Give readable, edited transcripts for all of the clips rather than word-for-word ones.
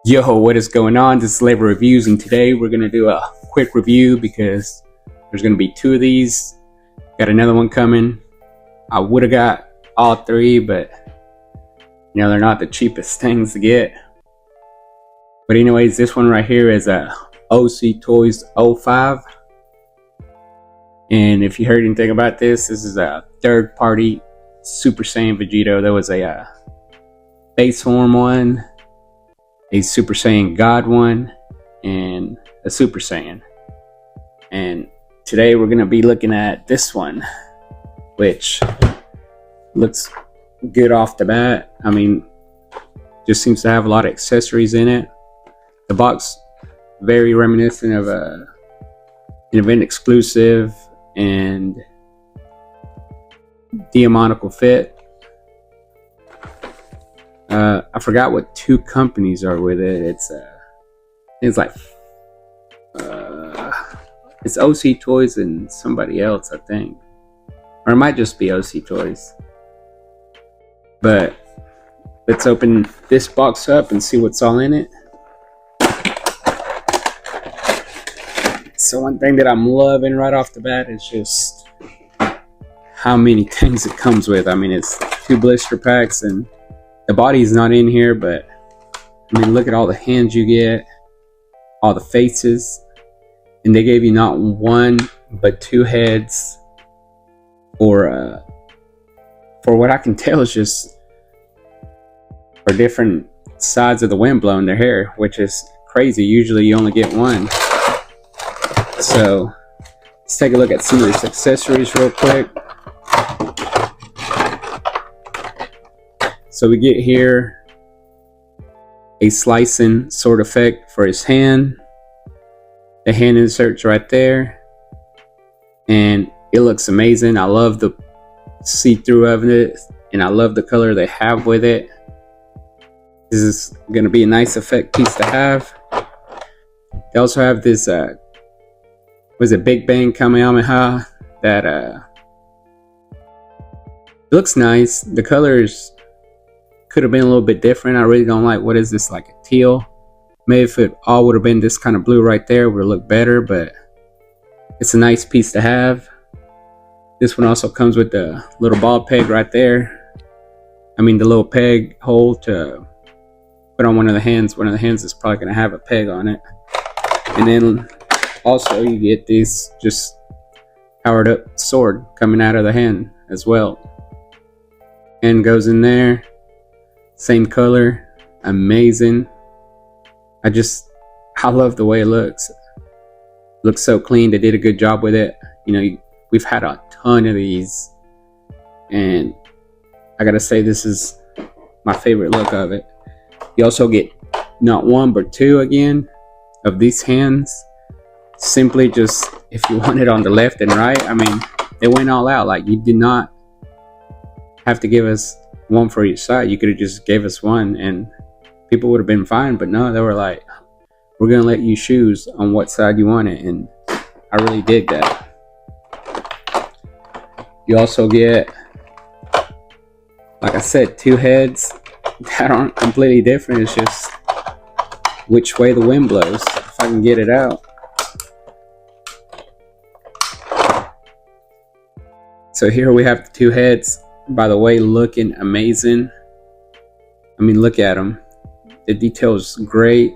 Yo, what is going on? This is Labor Reviews, and today we're going to do a quick review because there's going to be two of these. Got another one coming. I would have got all three, but you know, they're not the cheapest things to get. But anyways, this one right here is a OC Toys 05. And if you heard anything about this is a third-party Super Saiyan Vegito. There was a base form one, a Super Saiyan God one, and a Super Saiyan. And today we're going to be looking at this one, which looks good off the bat. I mean, just seems to have a lot of accessories in it. The box, very reminiscent of an event exclusive and diamonical fit. I forgot what two companies are with it. It's like it's OC Toys and somebody else, I think, or it might just be OC Toys. But let's open this box up and see what's all in it. So one thing that I'm loving right off the bat is just how many things it comes with. I mean, it's 2 blister packs, and the body's not in here, but I mean, look at all the hands you get, all the faces, and they gave you not one but 2 heads, or for what I can tell is just for different sides of the wind blowing their hair, which is crazy. Usually you only get one. So let's take a look at some of these accessories real quick. So we get here a slicing sword effect for his hand. The hand insert's right there, and it looks amazing. I love the see-through of it, and I love the color they have with it. This is going to be a nice effect piece to have. They also have this was it Big Bang Kamehameha that looks nice. The colors could have been a little bit different. I really don't like, what is this, like a teal? Maybe if it all would have been this kind of blue right there, would have looked better, but it's a nice piece to have. This one also comes with the little ball peg right there. I mean, the little peg hole to put on one of the hands. One of the hands is probably going to have a peg on it. And then also you get this just powered up sword coming out of the hand as well. Hand goes in there. Same color, amazing. I love the way it looks. Looks so clean. They did a good job with it. You know, we've had a ton of these, and I gotta say, this is my favorite look of it. You also get not one but 2 again of these hands. Simply just, if you want it on the left and right, I mean, they went all out. Like, you did not have to give us one for each side. You could have just gave us one and people would have been fine, but no, they were like, we're gonna let you choose on what side you want it, and I really dig that. You also get, like I said, 2 heads that aren't completely different. It's just which way the wind blows, if I can get it out. So here we have the 2 heads. By the way, looking amazing. I mean, look at them. The detail is great.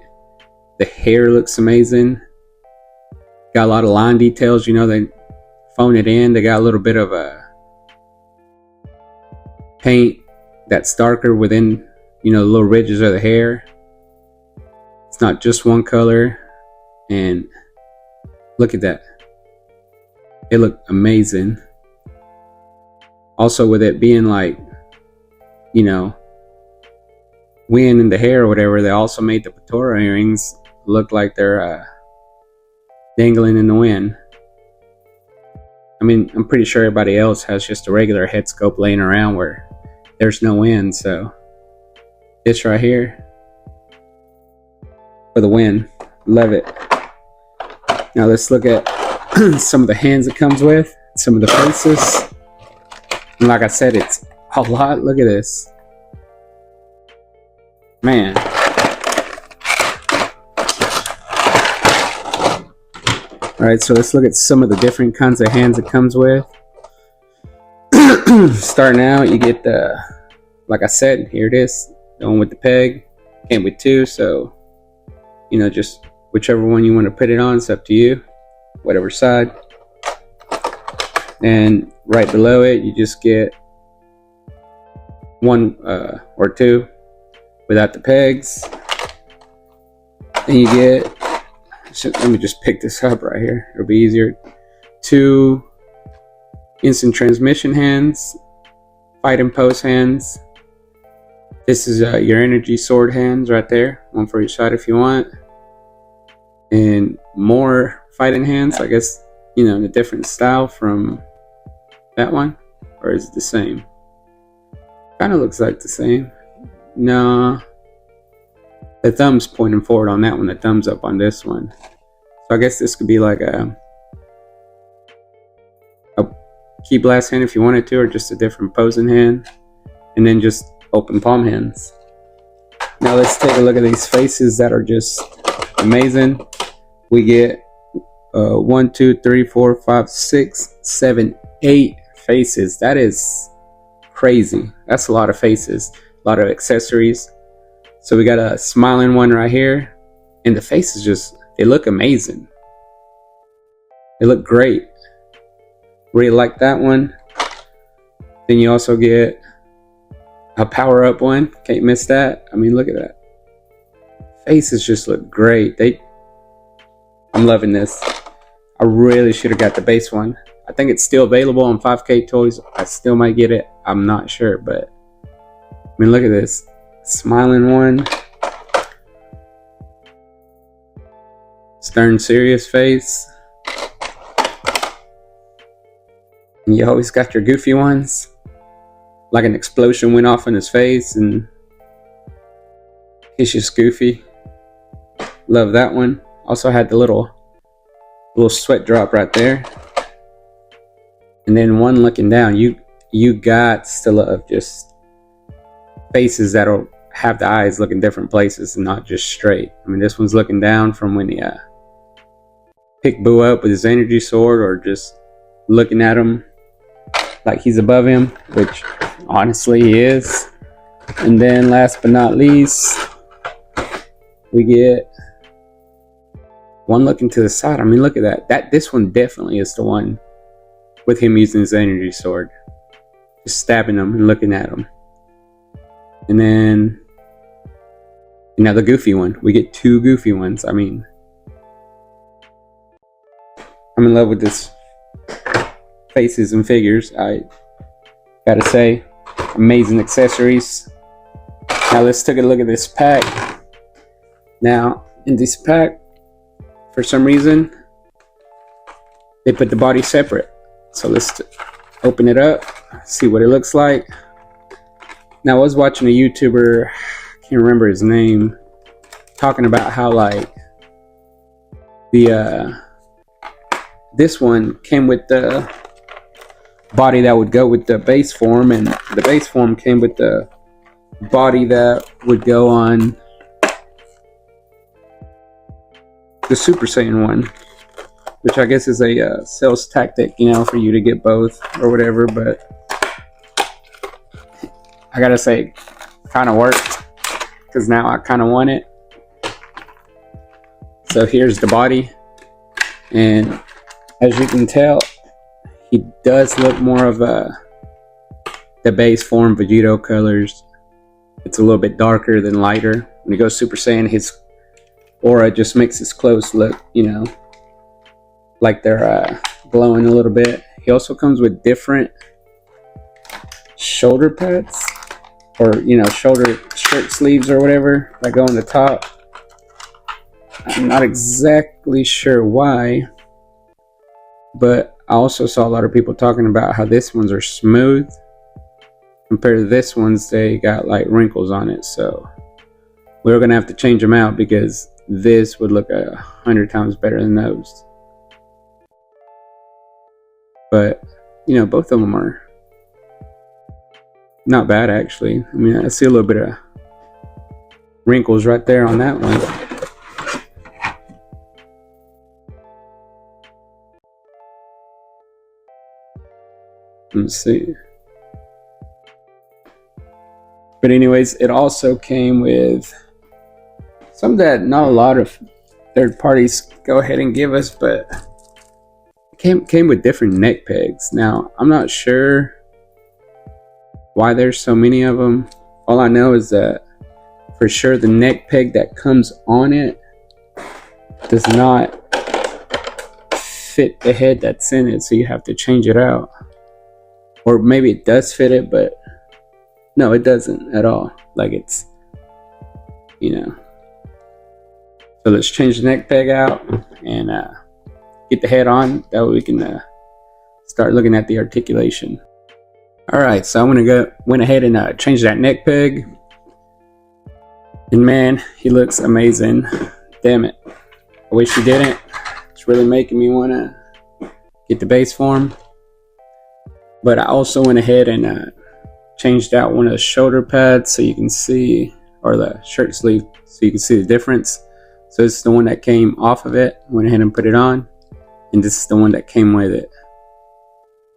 The hair looks amazing. Got a lot of line details. You know, they phone it in. They got a little bit of a paint that's darker within, you know, the little ridges of the hair. It's not just one color. And look at that. It looked amazing. Also, with it being like, you know, wind in the hair or whatever, they also made the Patora earrings look like they're dangling in the wind. I mean, I'm pretty sure everybody else has just a regular head scope laying around where there's no wind. So this right here for the wind. Love it. Now let's look at some of the hands it comes with, some of the faces. And like I said, it's a lot. Look at this. Man. Alright, so let's look at some of the different kinds of hands it comes with. Starting out, you get the, like I said, here it is, the one with the peg. Came with two, so you know, just whichever one you want to put it on, it's up to you, whatever side. And right below it, you just get one or two without the pegs. Then you get, let me just pick this up right here, it'll be easier. 2 instant transmission hands, fight and pose hands. This is your energy sword hands right there, one for each side if you want. And more fighting hands, I guess, you know, in a different style from that one, or is it the same? Kind of looks like the same. No, the thumb's pointing forward on that one, the thumb's up on this one. So I guess this could be like a key blast hand if you wanted to, or just a different posing hand, and then just open palm hands. Now let's take a look at these faces that are just amazing. We get 1, 2, 3, 4, 5, 6, 7, 8 faces. That is crazy. That's a lot of faces, a lot of accessories. So we got a smiling one right here, and the faces just, they look amazing. They look great. Really like that one. Then you also get a power up one. Can't miss that. I mean, look at that. Faces just look great. I'm loving this. I really should have got the base one. I think it's still available on 5K Toys. I still might get it. I'm not sure, but I mean, look at this. Smiling one. Stern serious face. And you always got your goofy ones. Like an explosion went off in his face and he's just goofy. Love that one. Also had the little sweat drop right there. And then one looking down. You got to love just faces that'll have the eyes looking different places and not just straight. I mean, this one's looking down from when he picked Boo up with his energy sword, or just looking at him like he's above him, which honestly he is. And then last but not least, we get one looking to the side. I mean, look at that. This one definitely is the one with him using his energy sword, just stabbing him and looking at him. And then, you know, the goofy one. We get 2 goofy ones. I mean, I'm in love with this faces and figures. I gotta say, amazing accessories. Now let's take a look at this pack. Now in this pack, for some reason, they put the body separate. So let's open it up, see what it looks like. Now I was watching a YouTuber, I can't remember his name, talking about how like the this one came with the body that would go with the base form, and the base form came with the body that would go on the Super Saiyan one, which I guess is a sales tactic, you know, for you to get both or whatever. But I gotta say, kind of worked, because now I kind of want it. So here's the body, and as you can tell, he does look more of the base form Vegito colors. It's a little bit darker than lighter. When he goes Super Saiyan, his aura just makes his clothes look, you know, like they're glowing a little bit. He also comes with different shoulder pads, or, you know, shoulder shirt sleeves or whatever that go on the top. I'm not exactly sure why, but I also saw a lot of people talking about how this ones are smooth compared to this ones. They got like wrinkles on it, so we're gonna have to change them out, because this would look 100 times better than those. But you know, both of them are not bad actually. I mean, I see a little bit of wrinkles right there on that one. Let's see. But anyways, it also came with some that not a lot of third parties go ahead and give us, but it came with different neck pegs. Now, I'm not sure why there's so many of them. All I know is that for sure the neck peg that comes on it does not fit the head that's in it, so you have to change it out. Or maybe it does fit it, but no, it doesn't at all. Like, it's, you know. So let's change the neck peg out and get the head on. That way we can start looking at the articulation. Alright, so I'm gonna went ahead and change that neck peg. And man, he looks amazing. Damn it. I wish he didn't. It's really making me wanna get the base form. But I also went ahead and changed out one of the shoulder pads so you can see, or the shirt sleeve, so you can see the difference. So this is the one that came off of it. Went ahead and put it on. And this is the one that came with it.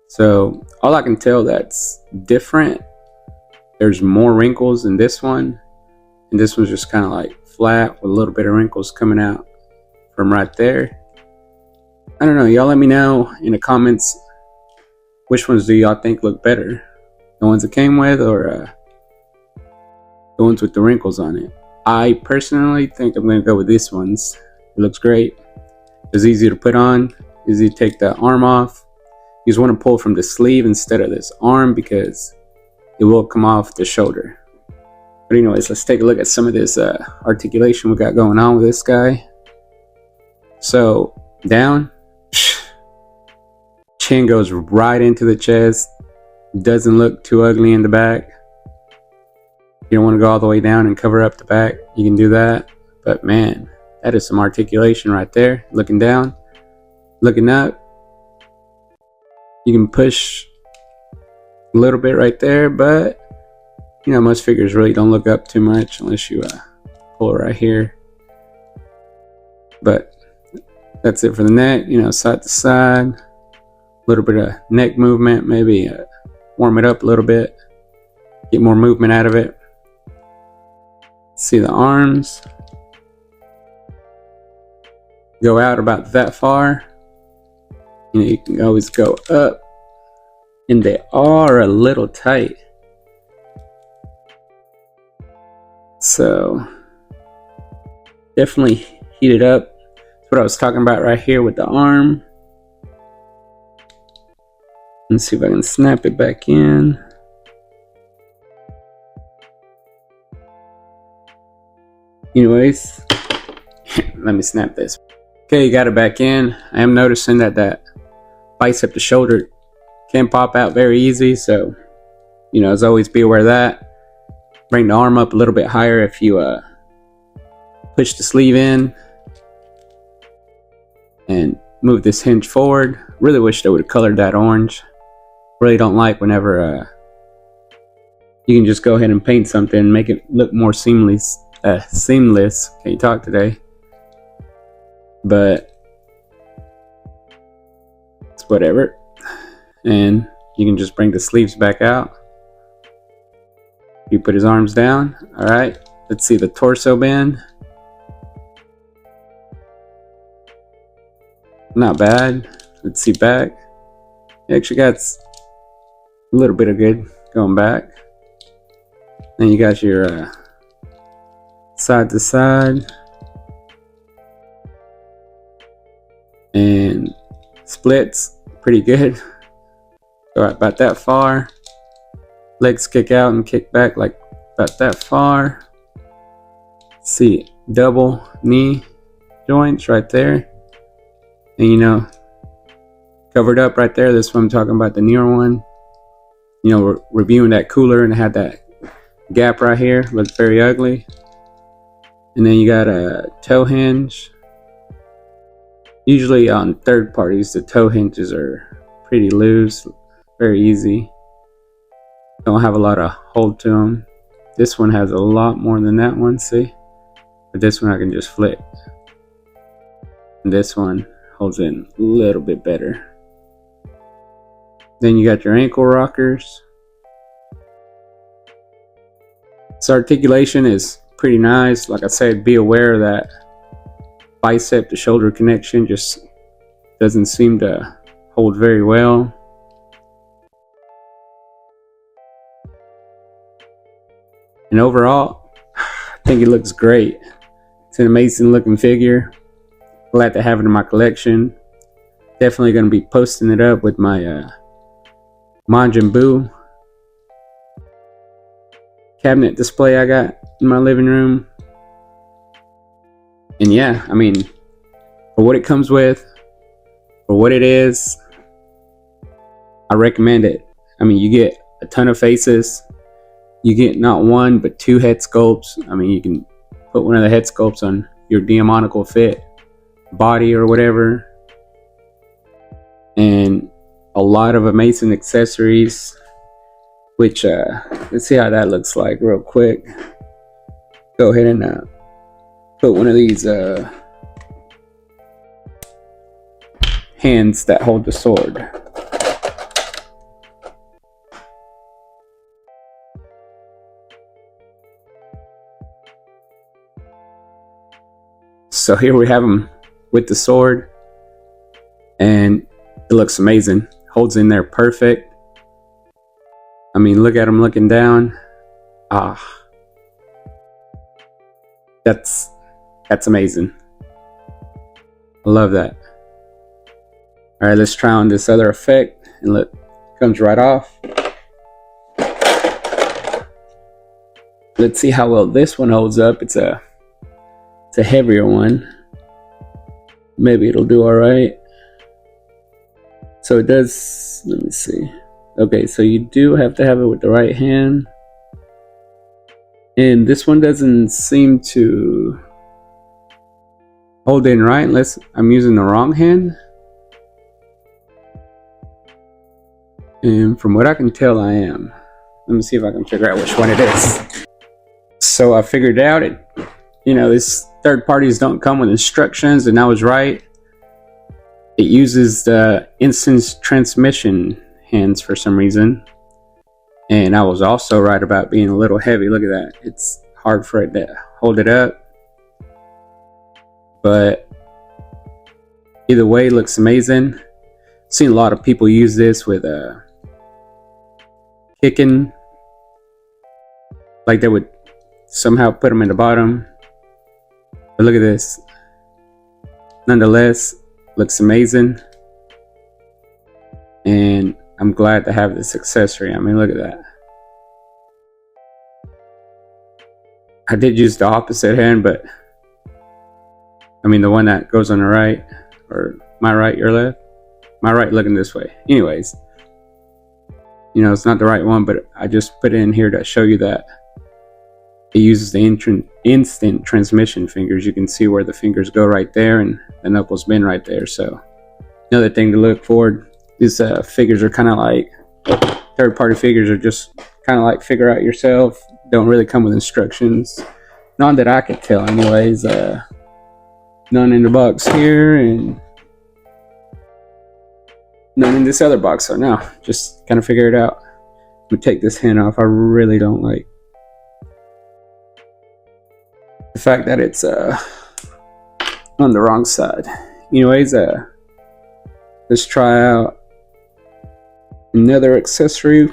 So all I can tell that's different, there's more wrinkles in this one. And this one's just kind of like flat with a little bit of wrinkles coming out from right there. I don't know. Y'all let me know in the comments, which ones do y'all think look better? The ones it came with, or the ones with the wrinkles on it? I personally think I'm going to go with these ones. It looks great. It's easy to put on. Easy to take the arm off. You just want to pull from the sleeve instead of this arm because it will come off the shoulder. But anyways, let's take a look at some of this articulation we got going on with this guy. So down, chin goes right into the chest. Doesn't look too ugly in the back. You don't want to go all the way down and cover up the back, you can do that. But man, that is some articulation right there. Looking down, looking up. You can push a little bit right there, but you know, most figures really don't look up too much unless you pull it right here. But that's it for the neck. You know, side to side, a little bit of neck movement, maybe warm it up a little bit, get more movement out of it. See the arms go out about that far. You know, you can always go up, and they are a little tight. So definitely heat it up. That's what I was talking about right here with the arm. Let's see if I can snap it back in. Anyways, let me snap this. Okay, you got it back in. I am noticing that that bicep to shoulder can pop out very easy, so you know, as always, be aware of that. Bring the arm up a little bit higher if you push the sleeve in, and move this hinge forward. Really wish they would have colored that orange. Really don't like whenever you can just go ahead and paint something and make it look more seamless. Can you talk today? But it's whatever. And you can just bring the sleeves back out. You put his arms down. All right, let's see the torso bend. Not bad. Let's see back. You actually got a little bit of good going back. Then you got your side to side and splits, pretty good. Go about that far. Legs kick out and kick back like about that far. See, double knee joints right there. And you know, covered up right there. This one I'm talking about, the newer one. You know, we're reviewing that cooler and it had that gap right here. Looked very ugly. And then you got a toe hinge. Usually on third parties, the toe hinges are pretty loose, very easy. Don't have a lot of hold to them. This one has a lot more than that one, see? But this one I can just flip. And this one holds in a little bit better. Then you got your ankle rockers. This articulation is pretty nice. Like I said, be aware of that bicep to shoulder connection just doesn't seem to hold very well. And overall, I think it looks great. It's an amazing looking figure. Glad to have it in my collection. Definitely going to be posting it up with my Majin Buu cabinet display I got in my living room. And yeah, I mean, for what it comes with, for what it is, I recommend it. I mean, you get a ton of faces. You get not one, but 2 head sculpts. I mean, you can put one of the head sculpts on your demonical fit body or whatever. And a lot of amazing accessories, which, let's see how that looks like real quick. Go ahead and put one of these hands that hold the sword. So here we have him with the sword, and it looks amazing. Holds in there perfect. I mean, look at him looking down. That's amazing. I love that. All right, let's try on this other effect, and look, comes right off. Let's see how well this one holds up. It's a heavier one. Maybe it'll do all right. So it does, let me see. Okay, so you do have to have it with the right hand. And this one doesn't seem to hold in right unless I'm using the wrong hand. And from what I can tell, I am. Let me see if I can figure out which one it is. So I figured out it, you know, this third parties don't come with instructions, and I was right. It uses the instant transmission hands for some reason. And I was also right about being a little heavy. Look at that. It's hard for it to hold it up. But either way, it looks amazing. I've seen a lot of people use this with kicking. Like they would somehow put them in the bottom. But look at this. Nonetheless, looks amazing. And I'm glad to have this accessory. I mean, look at that. I did use the opposite hand, but I mean the one that goes on the right, or my right, your left. My right looking this way. Anyways, you know, it's not the right one, but I just put it in here to show you that it uses the instant transmission fingers. You can see where the fingers go right there, and the knuckles bend right there. So another thing to look forward. These figures are kind of like, third-party figures are just kind of like figure out yourself. Don't really come with instructions. None that I could tell anyways. None in the box here, and none in this other box. So now, just kind of figure it out. I'm going to take this hand off. I really don't like the fact that it's on the wrong side. Anyways, let's try out another accessory.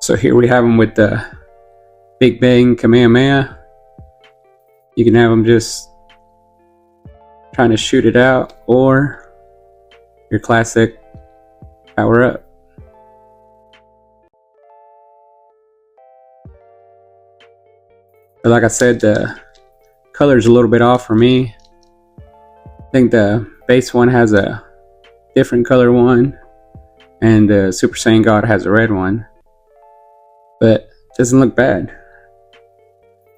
So here we have them with the Big Bang Kamehameha. You can have them just trying to shoot it out, or your classic power up. But like I said, the color's a little bit off for me. I think the base one has a different color one, and the Super Saiyan God has a red one, but it doesn't look bad.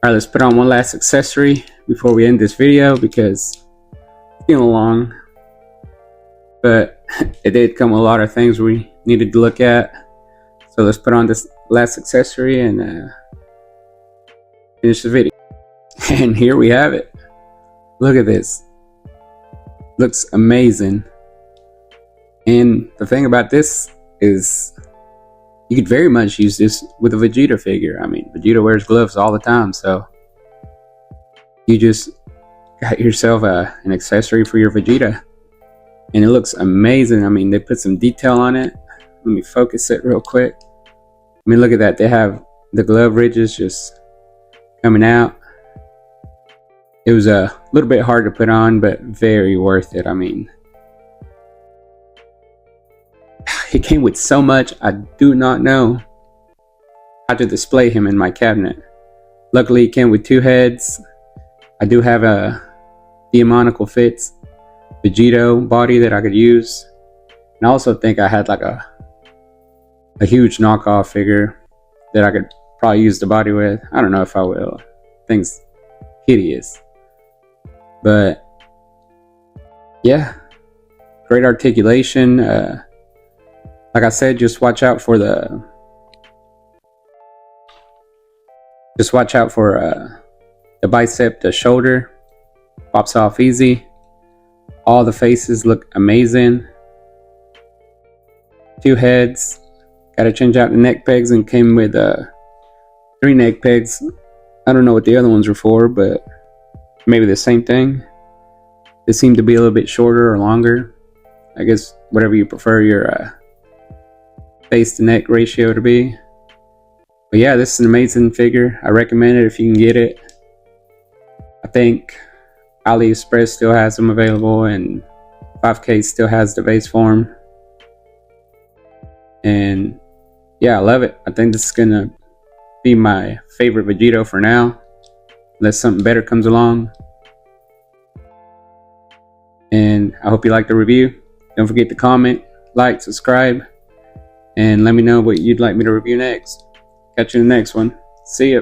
Alright, let's put on one last accessory before we end this video, because it's getting long, but it did come with a lot of things we needed to look at. So let's put on this last accessory and finish the video. And here we have it. Look at this. Looks amazing. And the thing about this is you could very much use this with a Vegeta figure. I mean, Vegeta wears gloves all the time, so you just got yourself an accessory for your Vegeta. And it looks amazing. I mean, they put some detail on it. Let me focus it real quick. I mean, look at that. They have the glove ridges just coming out. It was a little bit hard to put on, but very worth it. I mean, it came with so much. I do not know how to display him in my cabinet. Luckily, it came with 2 heads. I do have a Diamonical Fits Vegito body that I could use. And I also think I had like a huge knockoff figure that I could probably use the body with. I don't know if I will. Thing's hideous. But yeah, great articulation. Like I said, just watch out for the bicep, the shoulder pops off easy. All the faces look amazing. 2 heads. Gotta change out the neck pegs, and came with 3 neck pegs. I don't know what the other ones were for, but maybe the same thing. They seem to be a little bit shorter or longer. I guess whatever you prefer your face to neck ratio to be. But yeah, this is an amazing figure. I recommend it if you can get it. I think AliExpress still has them available, and 5K still has the base form. And yeah, I love it. I think this is gonna be my favorite Vegito for now, unless something better comes along. And I hope you liked the review. Don't forget to comment, like, subscribe, and let me know what you'd like me to review next. Catch you in the next one. See ya.